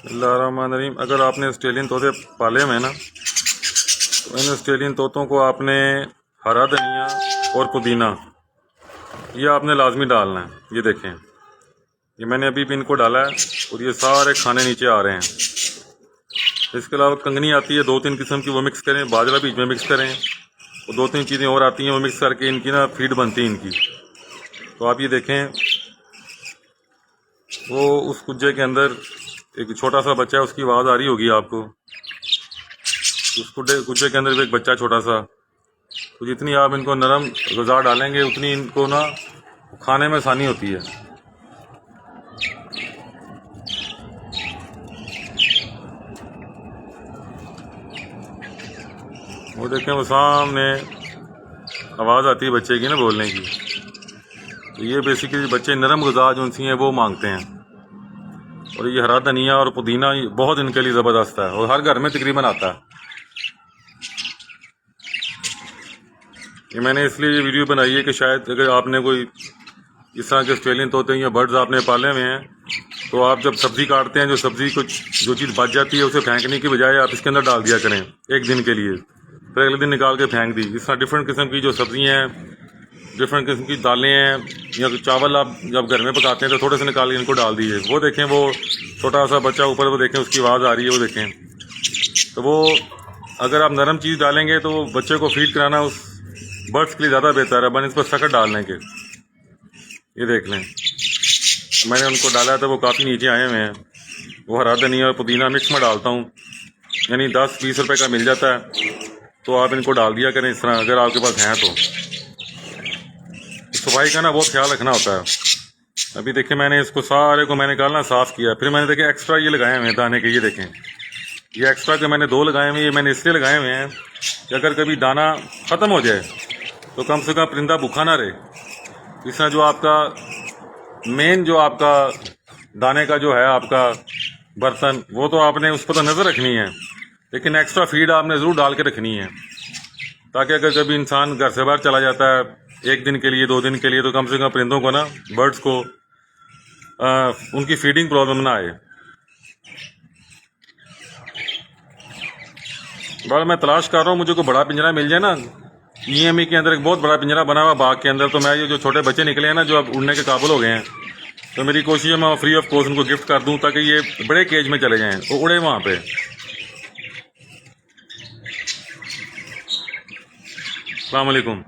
बिस्मिल्लाहिर्रहमानिर्रहीम। अगर आपने ऑस्ट्रेलियन तोते पाले हुए हैं ना, तो इन ऑस्ट्रेलियन तोतों को आपने हरा धनिया और पुदीना ये आपने लाजमी डालना है। ये देखें, ये मैंने अभी भी इनको डाला है और ये सारे खाने नीचे आ रहे हैं। इसके अलावा कंगनी आती है 2-3 किस्म की, वो मिक्स करें। बाजरा बीच में मिक्स करें और 2-3 चीज़ें और आती हैं, वो मिक्स करके इनकी ना फीड बनती है इनकी। तो आप ये देखें, वो उस कुज्जे के अंदर एक छोटा सा बच्चा है, उसकी आवाज़ आ रही होगी आपको। उस कुज्जे के अंदर भी एक बच्चा छोटा सा। तो जितनी आप इनको नरम ग़िज़ा डालेंगे उतनी इनको ना खाने में आसानी होती है। वो देखें, वो सामने आवाज़ आती है बच्चे की ना बोलने की। तो ये बेसिकली बच्चे नरम ग़िज़ा जो उनसी हैं वो मांगते हैं। और ये हरा धनिया और पुदीना बहुत इनके लिए ज़बरदस्त है और हर घर में तकरीबन आता है। ये मैंने इसलिए ये वीडियो बनाई है कि शायद अगर आपने कोई इस तरह के ऑस्ट्रेलियन तोते या बर्ड्स आपने पाले हुए हैं, तो आप जब सब्ज़ी काटते हैं, जो सब्ज़ी कुछ जो चीज़ बच जाती है उसे फेंकने की बजाय आप इसके अंदर डाल दिया करें एक दिन के लिए, फिर अगले दिन निकाल के फेंक दी। इस तरह डिफरेंट किस्म की जो सब्ज़ियाँ हैं, डिफरेंट किस्म की दालें हैं या चावल आप जब घर में पकाते हैं तो थोड़े से निकाल के इनको डाल दीजिए। वो देखें, वो छोटा सा बच्चा ऊपर, वो देखें उसकी आवाज़ आ रही है, वो देखें। तो वो अगर आप नरम चीज़ डालेंगे तो बच्चे को फीड कराना उस बर्ड्स के लिए ज़्यादा बेहतर है बन इस पर सख्त डालने के। ये देख लें, मैंने उनको डाला है तो वो काफ़ी नीचे आए हुए हैं। वो हरा धनिया और पुदीना मिक्स में डालता हूँ, यानी 10-20 रुपए का मिल जाता है। तो आप इनको डाल दिया करें इस तरह, अगर आपके पास हैं तो। सफाई का ना बहुत ख्याल रखना होता है। अभी देखें, मैंने इसको सारे को मैंने कल ना साफ़ किया, फिर मैंने देखे एक्स्ट्रा ये लगाए हुए हैं दाने के। ये देखें, ये एक्स्ट्रा के मैंने 2 लगाए हुए हैं। ये मैंने इसलिए लगाए हुए हैं कि अगर कभी दाना ख़त्म हो जाए तो कम से कम परिंदा भूखा ना रहे। इस तरह जो आपका मेन जो आपका दाने का जो है आपका बर्तन, वो तो आपने उस पर तो नज़र रखनी है, लेकिन एक्स्ट्रा फीड आपने ज़रूर डाल के रखनी है, ताकि अगर कभी इंसान घर से बाहर चला जाता है 1 दिन के लिए, 2 दिन के लिए, तो कम से कम परिंदों को ना, बर्ड्स को उनकी फीडिंग प्रॉब्लम ना आए। बार मैं तलाश कर रहा हूँ, मुझे कोई बड़ा पिंजरा मिल जाए ना। EME के अंदर एक बहुत बड़ा पिंजरा बना हुआ बाग के अंदर, तो मैं ये जो छोटे बच्चे निकले हैं ना, जो अब उड़ने के काबिल हो गए हैं, तो मेरी कोशिश है मैं फ्री ऑफ कॉस्ट उनको गिफ्ट कर दूं, ताकि ये बड़े केज में चले जाएं, वो उड़े वहाँ पे। अस्सलाम वालेकुम।